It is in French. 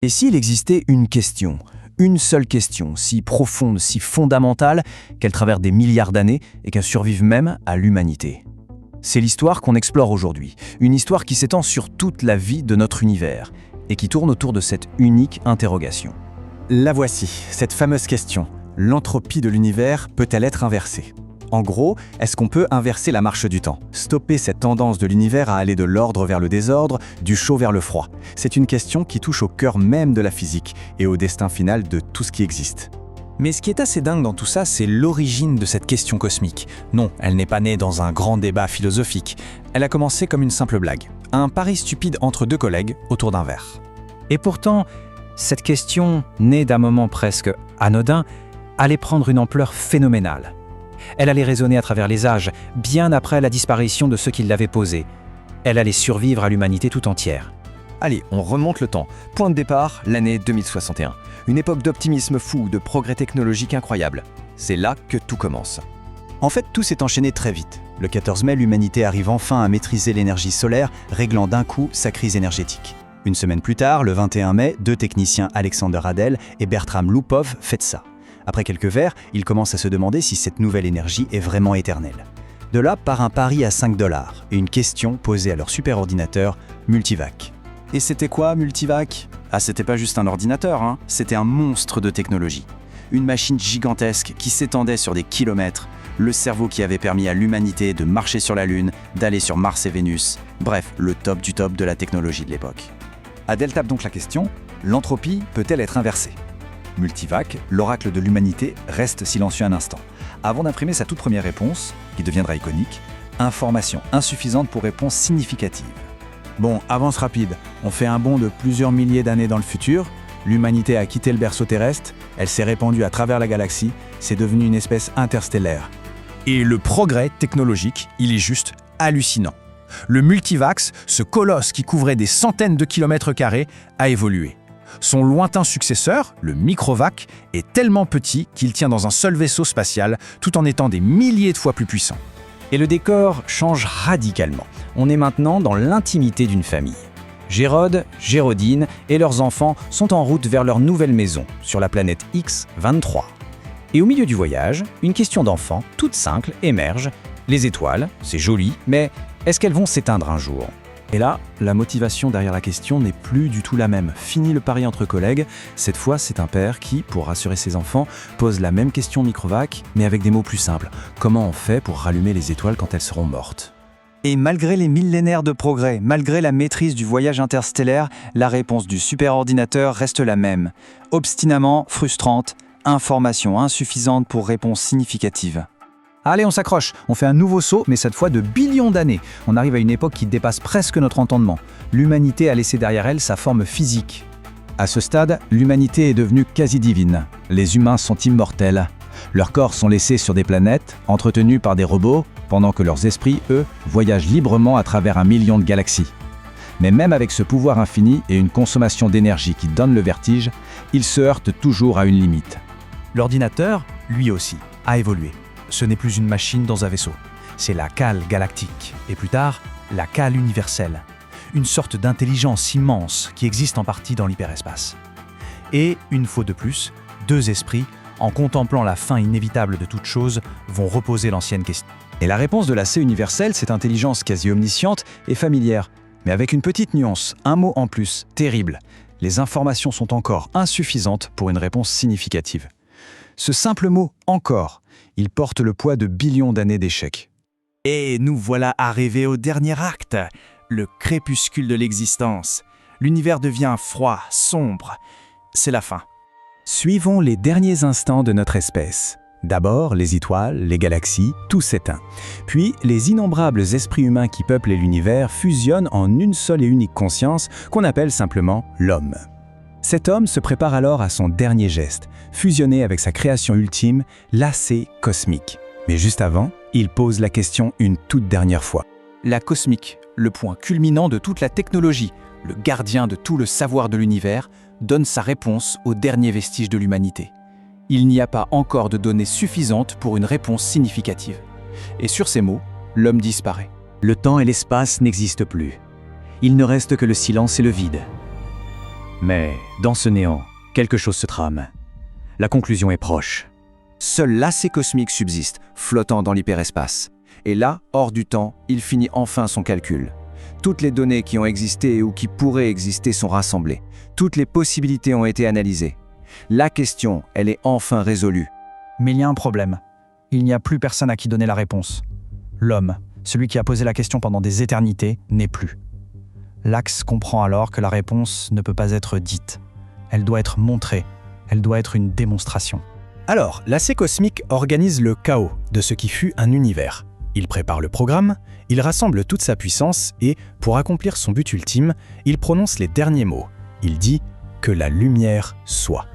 Et s'il existait une seule question, si profonde, si fondamentale, qu'elle traverse des milliards d'années et qu'elle survive même à l'humanité? C'est l'histoire qu'on explore aujourd'hui, une histoire qui s'étend sur toute la vie de notre univers et qui tourne autour de cette unique interrogation. La voici, cette fameuse question. L'entropie de l'univers peut-elle être inversée? En gros, est-ce qu'on peut inverser la marche du temps? Stopper cette tendance de l'univers à aller de l'ordre vers le désordre, du chaud vers le froid? C'est une question qui touche au cœur même de la physique et au destin final de tout ce qui existe. Mais ce qui est assez dingue dans tout ça, c'est l'origine de cette question cosmique. Non, elle n'est pas née dans un grand débat philosophique. Elle a commencé comme une simple blague. Un pari stupide entre deux collègues autour d'un verre. Et pourtant, cette question, née d'un moment presque anodin, allait prendre une ampleur phénoménale. Elle allait résonner à travers les âges, bien après la disparition de ceux qui l'avaient posée. Elle allait survivre à l'humanité tout entière. Allez, on remonte le temps. Point de départ, l'année 2061. Une époque d'optimisme fou, de progrès technologique incroyable. C'est là que tout commence. En fait, tout s'est enchaîné très vite. Le 14 mai, l'humanité arrive enfin à maîtriser l'énergie solaire, réglant d'un coup sa crise énergétique. Une semaine plus tard, le 21 mai, deux techniciens, Alexander Radel et Bertram Loupov, fêtent ça. Après quelques verres, ils commencent à se demander si cette nouvelle énergie est vraiment éternelle. De là part un pari à $5 et une question posée à leur superordinateur, Multivac. Et c'était quoi, Multivac? Ah, c'était pas juste un ordinateur, c'était un monstre de technologie. Une machine gigantesque qui s'étendait sur des kilomètres, le cerveau qui avait permis à l'humanité de marcher sur la Lune, d'aller sur Mars et Vénus, bref, le top du top de la technologie de l'époque. Adèle tape donc la question, l'entropie peut-elle être inversée? Multivac, l'oracle de l'humanité, reste silencieux un instant, avant d'imprimer sa toute première réponse, qui deviendra iconique, information insuffisante pour réponse significative. Bon, avance rapide, on fait un bond de plusieurs milliers d'années dans le futur, l'humanité a quitté le berceau terrestre, elle s'est répandue à travers la galaxie, c'est devenu une espèce interstellaire. Et le progrès technologique, il est juste hallucinant. Le Multivac, ce colosse qui couvrait des centaines de kilomètres carrés, a évolué. Son lointain successeur, le Microvac, est tellement petit qu'il tient dans un seul vaisseau spatial, tout en étant des milliers de fois plus puissant. Et le décor change radicalement. On est maintenant dans l'intimité d'une famille. Gérode, Gérodine et leurs enfants sont en route vers leur nouvelle maison, sur la planète X-23. Et au milieu du voyage, une question d'enfant, toute simple, émerge. Les étoiles, c'est joli, mais est-ce qu'elles vont s'éteindre un jour ? Et là, la motivation derrière la question n'est plus du tout la même. Fini le pari entre collègues. Cette fois, c'est un père qui, pour rassurer ses enfants, pose la même question Microvac, mais avec des mots plus simples. Comment on fait pour rallumer les étoiles quand elles seront mortes ? Et malgré les millénaires de progrès, malgré la maîtrise du voyage interstellaire, la réponse du superordinateur reste la même. Obstinément frustrante, information insuffisante pour réponse significative. Allez, on s'accroche, on fait un nouveau saut, mais cette fois de billions d'années. On arrive à une époque qui dépasse presque notre entendement. L'humanité a laissé derrière elle sa forme physique. À ce stade, l'humanité est devenue quasi divine. Les humains sont immortels. Leurs corps sont laissés sur des planètes, entretenus par des robots, pendant que leurs esprits, eux, voyagent librement à travers 1 million de galaxies. Mais même avec ce pouvoir infini et une consommation d'énergie qui donne le vertige, ils se heurtent toujours à une limite. L'ordinateur, lui aussi, a évolué. Ce n'est plus une machine dans un vaisseau. C'est la cale galactique, et plus tard, la cale universelle. Une sorte d'intelligence immense qui existe en partie dans l'hyperespace. Et, une fois de plus, deux esprits, en contemplant la fin inévitable de toute chose, vont reposer l'ancienne question. Et la réponse de la C universelle, cette intelligence quasi omnisciente, est familière, mais avec une petite nuance, un mot en plus, terrible. Les informations sont encore insuffisantes pour une réponse significative. Ce simple mot « encore », il porte le poids de billions d'années d'échecs. Et nous voilà arrivés au dernier acte, le crépuscule de l'existence. L'univers devient froid, sombre. C'est la fin. Suivons les derniers instants de notre espèce. D'abord, les étoiles, les galaxies, tout s'éteint. Puis, les innombrables esprits humains qui peuplent l'univers fusionnent en une seule et unique conscience qu'on appelle simplement l'homme. Cet homme se prépare alors à son dernier geste, fusionner avec sa création ultime, l'AC cosmique. Mais juste avant, il pose la question une toute dernière fois. La cosmique, le point culminant de toute la technologie, le gardien de tout le savoir de l'univers, donne sa réponse au dernier vestige de l'humanité. Il n'y a pas encore de données suffisantes pour une réponse significative. Et sur ces mots, l'homme disparaît. Le temps et l'espace n'existent plus. Il ne reste que le silence et le vide. Mais dans ce néant, quelque chose se trame. La conclusion est proche. Seul l'assez cosmique subsiste, flottant dans l'hyperespace. Et là, hors du temps, il finit enfin son calcul. Toutes les données qui ont existé ou qui pourraient exister sont rassemblées. Toutes les possibilités ont été analysées. La question, elle est enfin résolue. Mais il y a un problème. Il n'y a plus personne à qui donner la réponse. L'homme, celui qui a posé la question pendant des éternités, n'est plus. L'Axe comprend alors que la réponse ne peut pas être dite. Elle doit être montrée. Elle doit être une démonstration. Alors, l'assez cosmique organise le chaos de ce qui fut un univers. Il prépare le programme, il rassemble toute sa puissance et, pour accomplir son but ultime, il prononce les derniers mots. Il dit « que la lumière soit ».